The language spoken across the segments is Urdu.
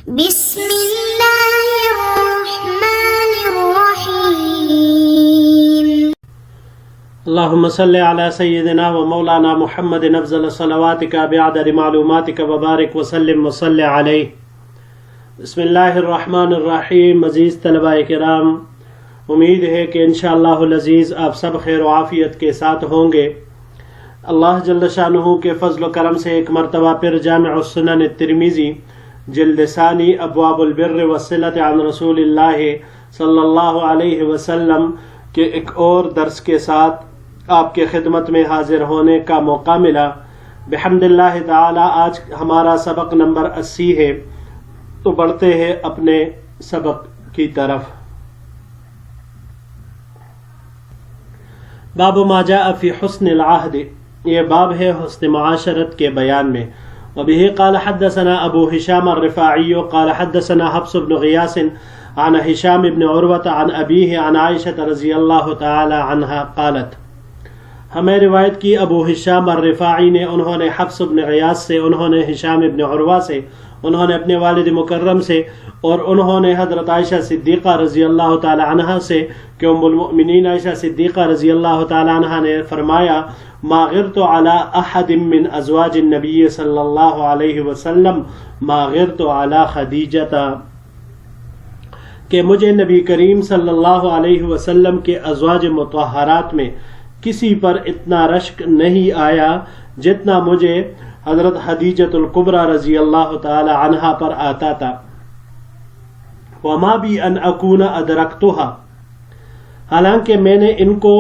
بسم اللہ الرحمن الرحیم۔ اللهم صل على سيدنا ومولانا محمد افضل صلواتك بعدد معلوماتك وبارك وسلم وصل عليه۔ بسم اللہ الرحمن الرحیم۔ عزیز طلباء کرام، امید ہے کہ انشاءاللہ العزیز آپ سب خیر و عافیت کے ساتھ ہوں گے۔ اللہ جل شانہ کے فضل و کرم سے ایک مرتبہ پھر جامع السنن الترمذی جلد ثانی ابواب البر والصلۃ عن رسول اللہ صلی اللہ علیہ وسلم کے ایک اور درس کے ساتھ آپ کے خدمت میں حاضر ہونے کا موقع ملا۔ بحمد اللہ تعالی آج ہمارا سبق نمبر 80 ہے، تو بڑھتے ہیں اپنے سبق کی طرف۔ باب ما جاء فی حسن العہد، یہ باب ہے حسن معاشرت کے بیان میں۔ وبه قال حدثنا ابو هشام الرفاعي قال حدثنا حفص بن غياث عن هشام بن عروة عن ابيه عن عائشة رضی اللہ تعالی عنہا قالت، ہمیں روایت کی ابو ہشام الرفاعی نے، انہوں نے حفص بن غیاث سے، انہوں نے ہشام بن عروہ سے، انہوں نے اپنے والد مکرم سے، اور انہوں نے حضرت عائشہ صدیقہ رضی اللہ تعالی عنہا سے کہ ام المؤمنین عائشہ صدیقہ رضی اللہ تعالی عنہا نے فرمایا، ما غرت علی احد من ازواج النبی صلی اللہ علیہ وسلم ما غرت علی خدیجہ، کہ مجھے نبی کریم صلی اللہ علیہ وسلم کے ازواج مطہرات میں کسی پر اتنا رشک نہیں آیا جتنا مجھے حضرت خدیجۃ الکبریٰ رضی اللہ تعالی عنہا پر آتا تھا۔ وما بی ان اکون ادرکتها، حالانکہ میں نے ان کو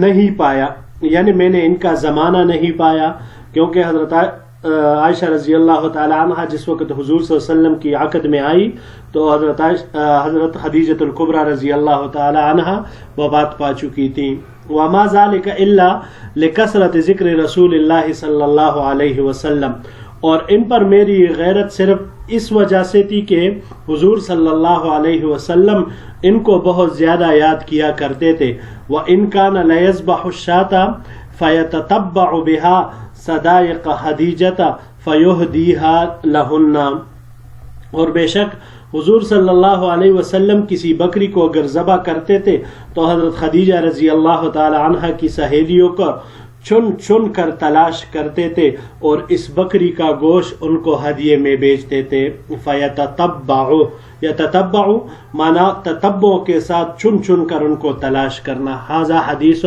نہیں پایا، یعنی میں نے ان کا زمانہ نہیں پایا، کیونکہ حضرت عائشہ رضی اللہ تعالی عنہا جس وقت حضور صلی اللہ علیہ وسلم کی عقد میں آئی تو حضرت خدیجۃ الکبریٰ رضی اللہ تعالی عنہا وفات پا چکی تھیں۔ وما ذلك الا لکثرت ذکر رسول اللہ صلی اللہ علیہ وسلم، اور ان پر میری غیرت صرف اس وجہ سے تھی کہ حضور صلی اللہ علیہ وسلم ان کو بہت زیادہ یاد کیا کرتے تھے۔ وَإِن كَانَ لَيَذْبَحُ الشَّاةَ فَيَتَتَبَّعُ بِهَا صَدَائِقَ خَدِیجَةَ فَيُهْدِيهَا لَهُنَّ، اور بے شک حضور صلی اللہ علیہ وسلم کسی بکری کو اگر ذبح کرتے تھے تو حضرت خدیجہ رضی اللہ تعالی عنہا کی سہیلیوں کو چن چن کر تلاش کرتے تھے اور اس بکری کا گوشت ان کو ہدیے میں بیچتے تھے۔ فَيَتَتَبَّعُ، یتتبع مانا تتبع کے ساتھ چن چن کر ان کو تلاش کرنا۔ ھذا حدیث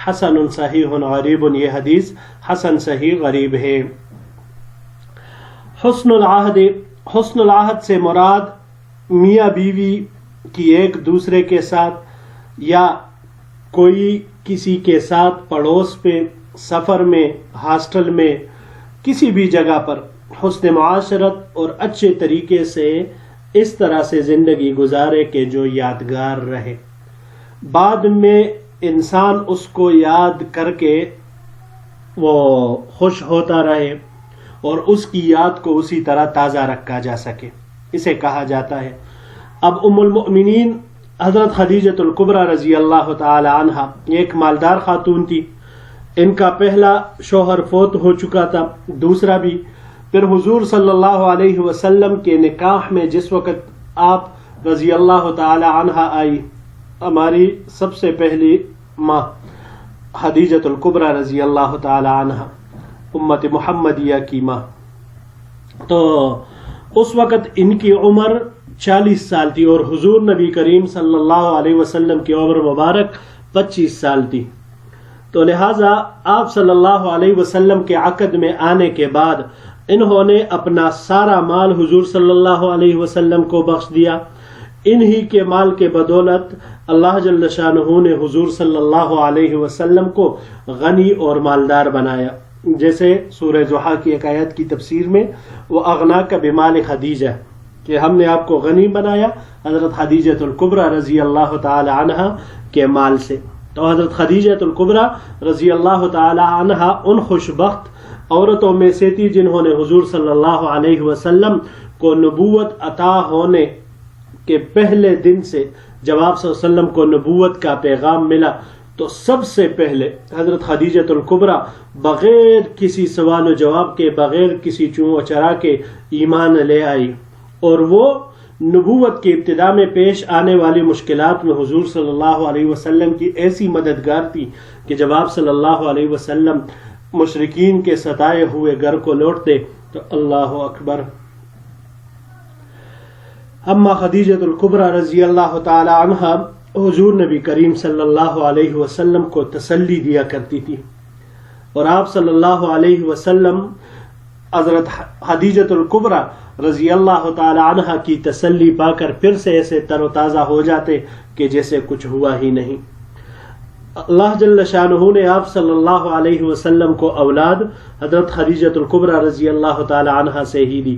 حسن صحیح غریب، یہ حدیث حسن صحیح غریب ہے۔ حسن العہد، حسن العہد سے مراد میاں بیوی کی ایک دوسرے کے ساتھ یا کوئی کسی کے ساتھ پڑوس پہ، سفر میں، ہاسٹل میں، کسی بھی جگہ پر حسن معاشرت اور اچھے طریقے سے اس طرح سے زندگی گزارے کہ جو یادگار رہے، بعد میں انسان اس کو یاد کر کے وہ خوش ہوتا رہے اور اس کی یاد کو اسی طرح تازہ رکھا جا سکے، اسے کہا جاتا ہے۔ اب ام المؤمنین حضرت خدیجۃ الکبریٰ رضی اللہ تعالی عنہا ایک مالدار خاتون تھی، ان کا پہلا شوہر فوت ہو چکا تھا، دوسرا بھی۔ پھر حضور صلی اللہ علیہ وسلم کے نکاح میں جس وقت آپ رضی اللہ تعالی عنہا آئی، ہماری سب سے پہلی ماں خدیجۃ الکبریٰ رضی اللہ تعالی عنہا، امت محمدیہ کی ماں، تو اس وقت ان کی عمر 40 سال تھی اور حضور نبی کریم صلی اللہ علیہ وسلم کی عمر مبارک 25 سال تھی۔ تو لہٰذا آپ صلی اللہ علیہ وسلم کے عقد میں آنے کے بعد انہوں نے اپنا سارا مال حضور صلی اللہ علیہ وسلم کو بخش دیا۔ انہی کے مال کے بدولت اللہ جل شانہ نے حضور صلی اللہ علیہ وسلم کو غنی اور مالدار بنایا، جیسے سورہ ضحیٰ کی ایک آیت کی تفسیر میں وَأَغْنَاكَ بِمَالِ خدیجہ، کہ ہم نے آپ کو غنی بنایا حضرت خدیجۃ الکبریٰ رضی اللہ تعالی عنہا کے مال سے۔ تو حضرت خدیجۃ الکبریٰ رضی اللہ تعالی عنہا ان خوش بخت عورتوں میں سے تھی جنہوں نے حضور صلی اللہ علیہ وسلم کو نبوت عطا ہونے کے پہلے دن سے جب آپ صلی اللہ علیہ وسلم کو نبوت کا پیغام ملا تو سب سے پہلے حضرت خدیجۃ الکبریٰ بغیر کسی سوال و جواب کے، بغیر کسی چوں و چرا کے ایمان لے آئی اور وہ نبوت کی ابتدا میں پیش آنے والی مشکلات میں حضور صلی اللہ علیہ وسلم کی ایسی مددگار تھی کہ جب آپ صلی اللہ علیہ وسلم مشرکین کے ستائے ہوئے گھر کو لوٹتے تو اللہ اکبر. اما خدیجۃ الکبریٰ رضی اللہ تعالی عنہا حضور نبی کریم صلی اللہ علیہ وسلم کو تسلی دیا کرتی تھی، اور آپ صلی اللہ علیہ وسلم حضرت خدیجۃ الکبریٰ رضی اللہ تعالی عنہا کی تسلی پا کر پھر سے ایسے تر و تازہ ہو جاتے کہ جیسے کچھ ہوا ہی نہیں. اللہ جل شانہ نے آپ صلی اللہ علیہ وسلم کو اولاد حضرت خدیجۃ الکبریٰ رضی اللہ تعالی عنہا سے ہی دی.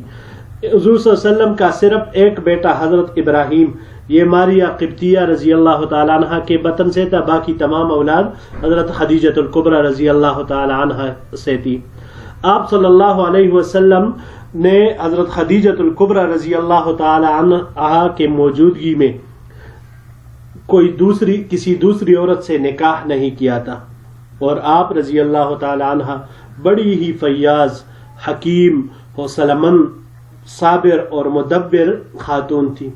حضور صلی اللہ علیہ وسلم کا صرف ایک بیٹا حضرت ابراہیم، یہ ماریہ قبطیہ رضی اللہ تعالی عنہا کے بطن سے تھا، باقی تمام اولاد حضرت خدیجۃ الکبریٰ رضی اللہ تعالی عنہا سے تھی. آپ صلی اللہ علیہ وسلم نے حضرت خدیجۃ الکبریٰ رضی اللہ تعالی عنہا کے موجودگی میں کسی دوسری عورت سے نکاح نہیں کیا تھا، اور آپ رضی اللہ تعالی عنہا بڑی ہی فیاض، حکیم، حوصلہ مند، صابر اور مدبر خاتون تھی.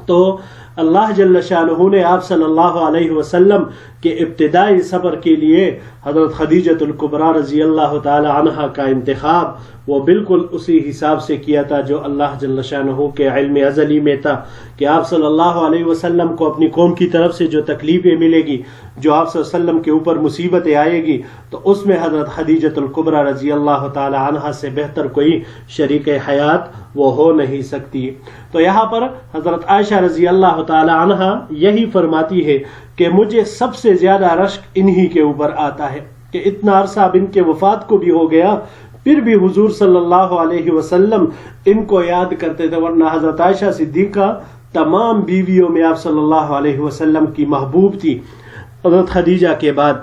تو اللہ جل شانہ نے آپ صلی اللہ علیہ وسلم کے ابتدائی سفر کے لیے حضرت خدیجۃ الکبریٰ رضی اللہ تعالی عنہا کا انتخاب وہ بالکل اسی حساب سے کیا تھا جو اللہ جل شانہ کے علم ازلی میں تھا کہ آپ صلی اللہ علیہ وسلم کو اپنی قوم کی طرف سے جو تکلیفیں ملے گی، جو آپ صلی اللہ علیہ وسلم کے اوپر مصیبتیں آئے گی، تو اس میں حضرت خدیجۃ الکبریٰ رضی اللہ تعالی عنہا سے بہتر کوئی شریک حیات وہ ہو نہیں سکتی. تو یہاں پر حضرت عائشہ رضی اللہ تعالی عنہا یہی فرماتی ہے کہ مجھے سب سے زیادہ رشک انہی کے اوپر آتا ہے کہ اتنا عرصہ اب ان کے وفات کو بھی ہو گیا، پھر بھی حضور صلی اللہ علیہ وسلم ان کو یاد کرتے تھے، ورنہ حضرت عائشہ صدیقہ تمام بیویوں میں آپ صلی اللہ علیہ وسلم کی محبوب تھی حضرت خدیجہ کے بعد.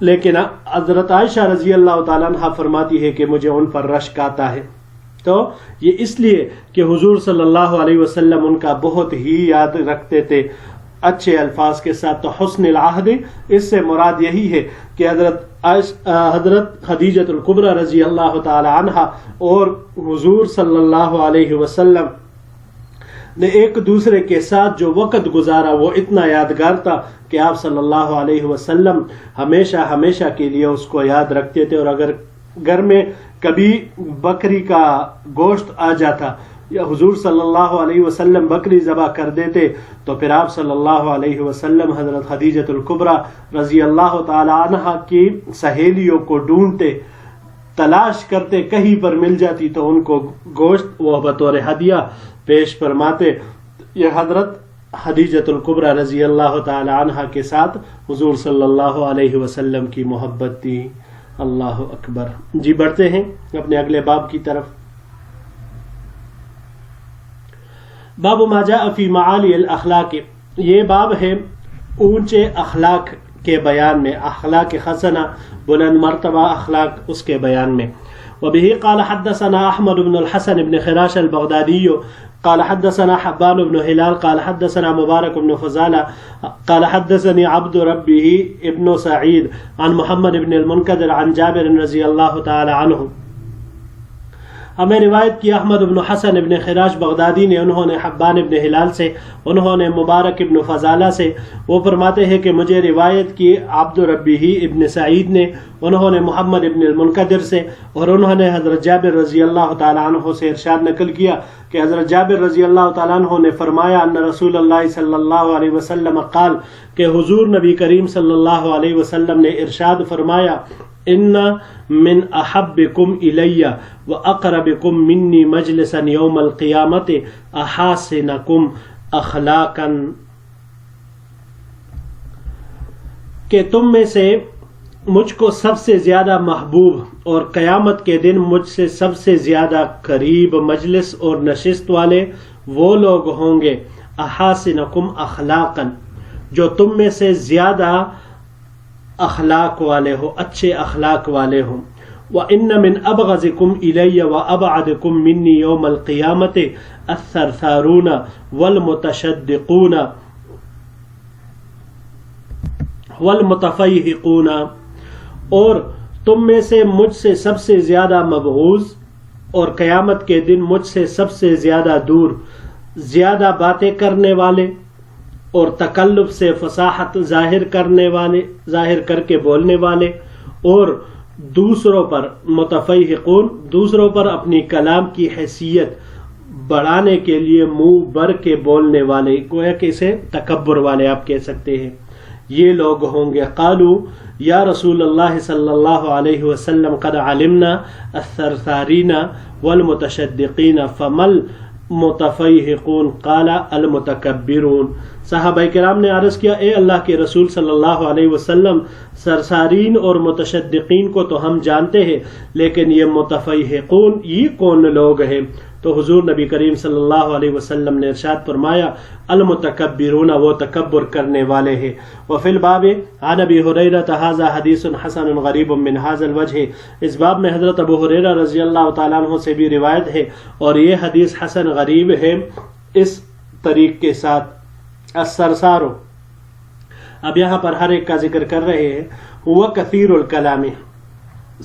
لیکن حضرت عائشہ رضی اللہ تعالیٰ عنہ فرماتی ہے کہ مجھے ان پر رشک آتا ہے. تو یہ اس لیے کہ حضور صلی اللہ علیہ وسلم ان کا بہت ہی یاد رکھتے تھے اچھے الفاظ کے ساتھ. تو حسن العہد اس سے مراد یہی ہے کہ حضرت خدیجۃ الکبریٰ رضی اللہ تعالی عنہا اور حضور صلی اللہ علیہ وسلم نے ایک دوسرے کے ساتھ جو وقت گزارا وہ اتنا یادگار تھا کہ آپ صلی اللہ علیہ وسلم ہمیشہ کے لیے اس کو یاد رکھتے تھے. اور اگر گھر میں کبھی بکری کا گوشت آ جاتا یا حضور صلی اللہ علیہ وسلم بکری ذبح کر دیتے تو پھر آپ صلی اللہ علیہ وسلم حضرت خدیجۃ الکبریٰ رضی اللہ تعالی عنہا کی سہیلیوں کو ڈھونڈتے، تلاش کرتے، کہیں پر مل جاتی تو ان کو گوشت وہ بطور ہدیہ پیش فرماتے. یہ حضرت خدیجۃ الکبریٰ رضی اللہ تعالی عنہا کے ساتھ حضور صلی اللہ علیہ وسلم کی محبت تھی. اللہ اکبر. جی بڑھتے ہیں اپنے اگلے باب کی طرف. باب ما جاء فی معالی الاخلاق، یہ باب ہے اونچے اخلاق کے بیان میں، اخلاق حسنہ، بلند مرتبہ اخلاق، اس کے بیان میں. وبه قال حدثنا احمد بن الحسن بن خراش البغدادي قال حدثنا حبان بن هلال قال حدثنا مبارك بن فضالة قال حدثني عبد ربه ابن سعيد عن محمد بن المنكدر عن جابر رضي الله تعالى عنه. ہمیں روایت کی احمد بن حسن ابن خراش بغدادی نے، انہوں نے حبان ابن ہلال سے، انہوں نے مبارک ابن فضالہ سے، وہ فرماتے ہیں کہ مجھے روایت کی عبد ربی ابن سعید نے، انہوں نے محمد ابن المنکدر سے، اور انہوں نے حضرت جابر رضی اللہ تعالیٰ عنہ سے ارشاد نقل کیا کہ حضرت جابر رضی اللہ تعالیٰ عنہ نے فرمایا ان رسول اللہ صلی اللہ علیہ وسلم قال، کہ حضور نبی کریم صلی اللہ علیہ وسلم نے ارشاد فرمایا ان من احبکم الی واقربکم منی مجلسا یوم القیامت احاسنکم اخلاقا، کہ تم میں سے مجھ کو سب سے زیادہ محبوب اور قیامت کے دن مجھ سے سب سے زیادہ قریب مجلس اور نشست والے وہ لوگ ہوں گے، احاسنکم اخلاقا، جو تم میں سے زیادہ اخلاق والے ہو، اچھے اخلاق والے ہوں. وَإِنَّ مِنْ أَبْغَضِكُمْ إِلَيَّ وَأَبْعَدِكُمْ مِنِّي يَوْمَ الْقِيَامَةِ الثَّرْثَارُونَ وَالْمُتَشَدِّقُونَ وَالْمُتَفَيْحِقُونَ، اور تم میں سے مجھ سے سب سے زیادہ مبغوض اور قیامت کے دن مجھ سے سب سے زیادہ دور زیادہ باتیں کرنے والے اور تکلف سے فصاحت ظاہر کر کے بولنے والے اور دوسروں پر متفیہقون دوسروں پر اپنی کلام کی حیثیت بڑھانے کے لیے منہ بر کے بولنے والے، گویا کہ اسے تکبر والے آپ کہہ سکتے ہیں، یہ لوگ ہوں گے۔ قالوا یا رسول اللہ صلی اللہ علیہ وسلم قد علمنا الثرثارین والمتشدقین فمل متفیہقون قال المتکبرون۔ صحابہ کرام نے عرض کیا، اے اللہ کے رسول صلی اللہ علیہ وسلم، سرسارین اور متشدقین کو تو ہم جانتے ہیں، لیکن یہ متفیہقون یہ کون لوگ ہیں؟ تو حضور نبی کریم صلی اللہ علیہ وسلم نے ارشاد فرمایا، المتکبرون، وہ تکبر کرنے والے ہیں۔ وفی الباب عن ابی ہریرہ ھذا حدیث حسن غریب من ھذا الوجہ، اس باب میں حضرت ابو ہریرہ رضی اللہ تعالیٰ عنہ سے بھی روایت ہے اور یہ حدیث حسن غریب ہے اس طریق کے ساتھ۔ السرسارو، اب یہاں پر ہر ایک کا ذکر کر رہے ہیں، ہوا کثیر الکلام،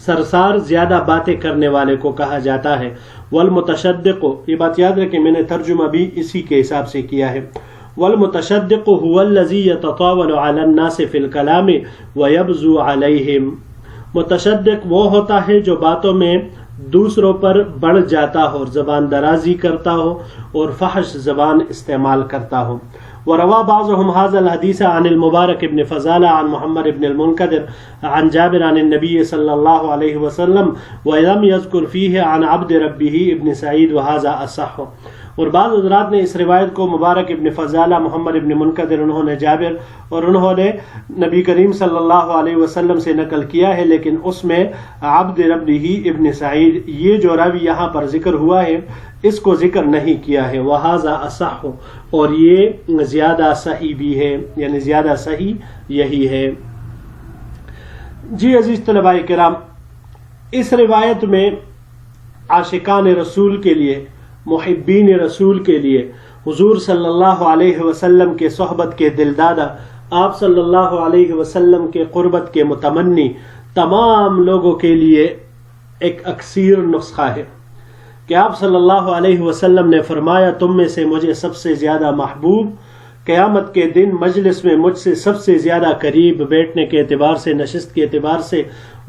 سرسار زیادہ باتیں کرنے والے کو کہا جاتا ہے۔ والمتشدق، یہ بات یاد رکھیں میں نے ترجمہ بھی اسی کے حساب سے کیا ہے۔ والمتشدق هو الذي يتطاول على الناس في الكلام ويبزو عليهم، متشدق وہ ہوتا ہے جو باتوں میں دوسروں پر بڑھ جاتا ہو اور زبان درازی کرتا ہو اور فحش زبان استعمال کرتا ہو۔ وروى بعضهم هذا الحديث عن المبارك بن فضالة عن محمد بن المنكدر عن جابر عن النبي صلى الله عليه وسلم ولم يذكر فيه عن عبد ربه ابن سعيد وهذا أصح۔ اور بعض حضرات نے اس روایت کو مبارک ابن فضالہ، محمد ابن منکدر، انہوں نے جابر اور انہوں نے نبی کریم صلی اللہ علیہ وسلم سے نقل کیا ہے، لیکن اس میں عبد ربہ ابن سعید یہ جو راوی یہاں پر ذکر ہوا ہے اس کو ذکر نہیں کیا ہے۔ وہذا اصح، اور یہ زیادہ صحیح بھی ہے، یعنی زیادہ صحیح یہی ہے۔ جی عزیز طلباء کرام، اس روایت میں عاشقان رسول کے لیے، محبین رسول کے لیے، حضور صلی اللہ علیہ وسلم کے صحبت کے دلدادہ، آپ صلی اللہ علیہ وسلم کے قربت کے متمنی تمام لوگوں کے لیے ایک اکثیر نسخہ ہے کہ آپ صلی اللہ علیہ وسلم نے فرمایا، تم میں سے مجھے سب سے زیادہ محبوب قیامت کے دن مجلس میں مجھ سے سب سے زیادہ قریب بیٹھنے کے اعتبار سے، نشست کے اعتبار سے،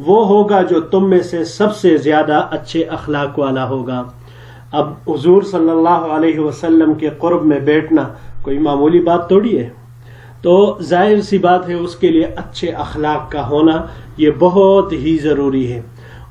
وہ ہوگا جو تم میں سے سب سے زیادہ اچھے اخلاق والا ہوگا۔ اب حضور صلی اللہ علیہ وسلم کے قرب میں بیٹھنا کوئی معمولی بات تھوڑی ہے، تو ظاہر سی بات ہے اس کے لیے اچھے اخلاق کا ہونا یہ بہت ہی ضروری ہے۔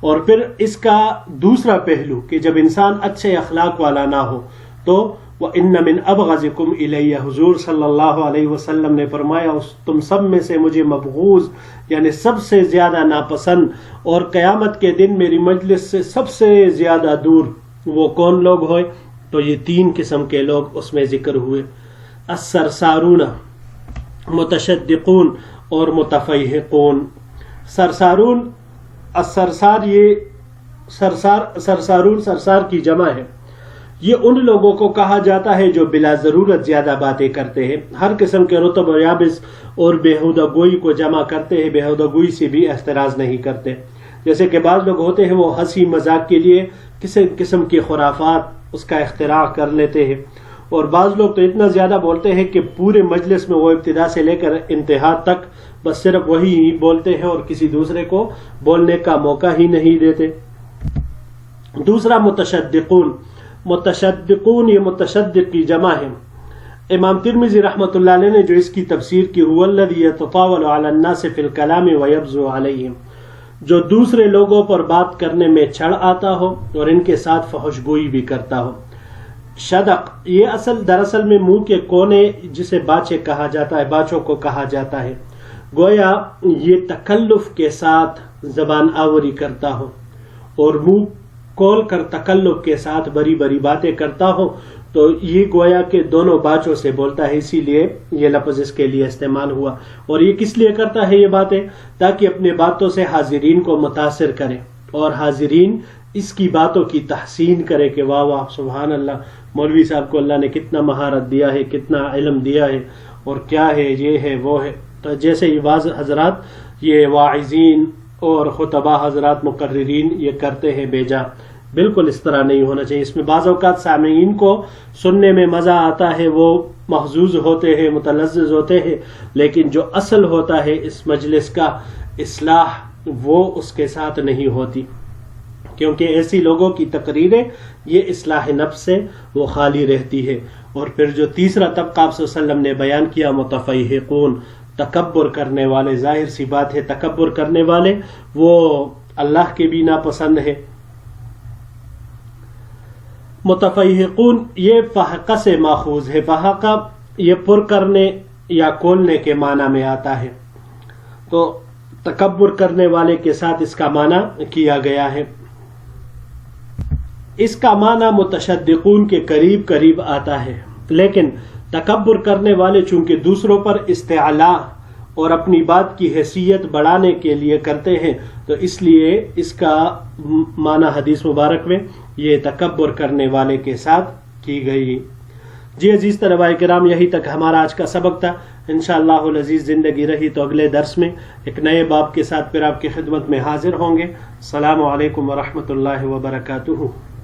اور پھر اس کا دوسرا پہلو کہ جب انسان اچھے اخلاق والا نہ ہو تو وَإِنَّ مِنْ أَبْغَضِكُمْ إِلَيَّ، حضور صلی اللہ علیہ وسلم نے فرمایا تم سب میں سے مجھے مبغوض یعنی سب سے زیادہ ناپسند اور قیامت کے دن میری مجلس سے سب سے زیادہ دور وہ کون لوگ ہوئے؟ تو یہ تین قسم کے لوگ اس میں ذکر ہوئے، السرسارون، متشدقون اور متفیہقون۔ سرسارون، السرسار، یہ سرسارون سرسار کی جمع ہے۔ یہ ان لوگوں کو کہا جاتا ہے جو بلا ضرورت زیادہ باتیں کرتے ہیں، ہر قسم کے رطب و یابس اور بیہودہ گوئی کو جمع کرتے ہیں، بیہودہ گوئی سے بھی احتراز نہیں کرتے۔ جیسے کہ بعض لوگ ہوتے ہیں وہ ہنسی مذاق کے لیے کسی قسم کی خرافات اس کا اختراع کر لیتے ہیں، اور بعض لوگ تو اتنا زیادہ بولتے ہیں کہ پورے مجلس میں وہ ابتدا سے لے کر انتہا تک بس صرف وہی بولتے ہیں اور کسی دوسرے کو بولنے کا موقع ہی نہیں دیتے۔ دوسرا متشدقون، متشدقون یہ متشدق کی جمع ہے۔ امام ترمذی رحمۃ اللہ علیہ نے جو اس کی تفسیر کی، هو الذی یتطاول علی الناس فی الکلام ویبزو علیہم، جو دوسرے لوگوں پر بات کرنے میں چڑھ آتا ہو اور ان کے ساتھ فحش گوئی بھی کرتا ہو۔ شدق، یہ دراصل میں منہ کے کونے جسے باچے کہا جاتا ہے، باچوں کو کہا جاتا ہے، گویا یہ تکلف کے ساتھ زبان آوری کرتا ہو اور منہ کھول کر تکلف کے ساتھ بڑی بڑی باتیں کرتا ہو، تو یہ گویا کہ دونوں باچوں سے بولتا ہے، اسی لیے یہ لفظ اس کے لیے استعمال ہوا۔ اور یہ کس لیے کرتا ہے یہ باتیں؟ تاکہ اپنے باتوں سے حاضرین کو متاثر کرے اور حاضرین اس کی باتوں کی تحسین کرے کہ واہ واہ سبحان اللہ، مولوی صاحب کو اللہ نے کتنا مہارت دیا ہے، کتنا علم دیا ہے، اور کیا ہے، یہ ہے وہ ہے۔ تو جیسے یہ بعض حضرات یہ واعظین اور خطبہ حضرات مقررین یہ کرتے ہیں بالکل اس طرح نہیں ہونا چاہیے. اس میں بعض اوقات سامعین کو سننے میں مزہ آتا ہے، وہ محظوظ ہوتے ہیں، متلذذ ہوتے ہیں، لیکن جو اصل ہوتا ہے اس مجلس کا اصلاح وہ اس کے ساتھ نہیں ہوتی، کیونکہ ایسی لوگوں کی تقریریں یہ اصلاح نفس سے وہ خالی رہتی ہے. اور پھر جو تیسرا طبقہ آپ صلی اللہ علیہ وسلم نے بیان کیا، متفیہقون، تکبر کرنے والے، ظاہر سی بات ہے تکبر کرنے والے وہ اللہ کے بھی ناپسند ہے. متفیہقون یہ فحقہ سے ماخوذ ہے. فحقہ یہ پر کرنے یا کھولنے کے معنی میں آتا ہے، تو تکبر کرنے والے کے ساتھ اس کا معنی کیا گیا ہے. اس کا معنی متشدقون کے قریب قریب آتا ہے، لیکن تکبر کرنے والے چونکہ دوسروں پر استعلاء اور اپنی بات کی حیثیت بڑھانے کے لیے کرتے ہیں، تو اس لیے اس کا معنی حدیث مبارک میں یہ تکبر کرنے والے کے ساتھ کی گئی. جی عزیز طلباء کرام، یہی تک ہمارا آج کا سبق تھا. انشاءاللہ العزیز زندگی رہی تو اگلے درس میں ایک نئے باب کے ساتھ پھر آپ کی خدمت میں حاضر ہوں گے. السلام علیکم ورحمۃ اللہ وبرکاتہ.